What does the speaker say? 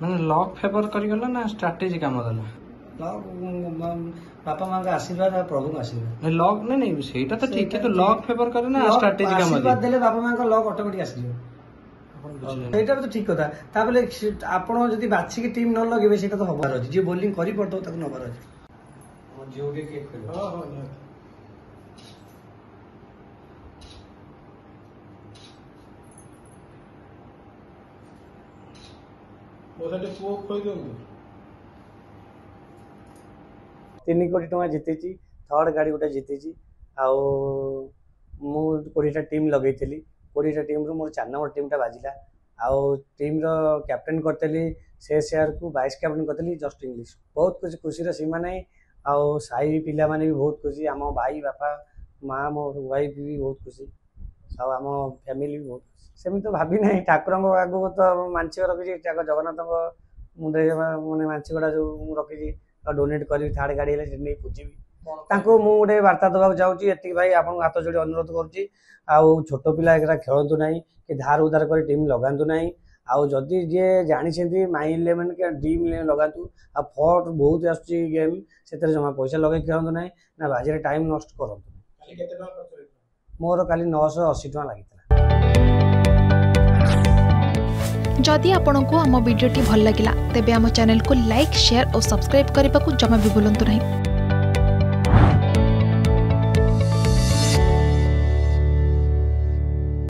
ମାନେ lock favour କରିଗଲା ନା ଷ୍ଟ୍ରାଟେଜି କାମ ଦେଲା? ବାପା ମାଙ୍କ ଆଶୀର୍ବାଦ ଆଉ ପ୍ରଭୁଙ୍କ ଆଶୀର୍ବାଦ। ଲକ୍ ନାଇଁ ସେଇଟା ତ ଠିକ, କିନ୍ତୁ ଲକ୍ ଫେଭର କରେ ନା ଷ୍ଟ୍ରାଟେଜି କାମ ଆଶୀର୍ବାଦ ଦେଲେ ବାପା ମାଙ୍କ ଲକ୍ ଅଟୋମେଟିକ ଆସିଯିବ। ସେଇଟା ତ ଠିକ କଥା। ତାପରେ ଆପଣ ଯଦି ବାଛିକି ଟିମ୍ ନ ଲଗେଇବେ ସେଇଟା ତ ହବାର ଅଛି। ଯିଏ ବୋଲିଂ କରିପାରୁଥିବ ତାକୁ ନବାର ଅଛି। तीन कोटी टका जीती, थर्ड गाड़ी गोटे जीती। आउ मु 20टा टीम लगे 20टा टीम रू मोर 4 नंबर टीम टा बाजिला। आउ टीम रो कैप्टन करतेली से शेयर को 22 कैप्टन करतेली जस्ट इंग्लिश। बहुत कुछ खुशी रो सीमा नहीं। आउ साई पिला माने भी बहुत खुशी, आम भाई बापा माँ मो वाइफ भी बहुत खुशी, आम फैमिली भी बहुत खुशी। सेमि तो भाभी नहीं ठाकुर आगू तो मानसिक रखी जगन्नाथ मुंडे मैंने मानसिकटा जो रखी डोनेट करी थर्ड गाड़ी नहीं पूछी गोटे वार्ता देवाक चाहूँगी। ये भाई आप हाथ जोड़ी अनुरोध करुच्ची छोट पिला खेलतु ना कि धार उधार कर टीम लगातु ना। आदि जी जानी माई 11 के ड्रीम 11 लगातु। फट बहुत आसुच्ची गेम से जमा पैसा लगे खेलतु ना बाजी टाइम नष्ट करूँ। मोर काली 980 टका लगी। जदि आपंक आम भिडी भल लगा तेब आम चैनल को लाइक शेयर और सब्सक्राइब करने को जमा भी भूलु नहीं।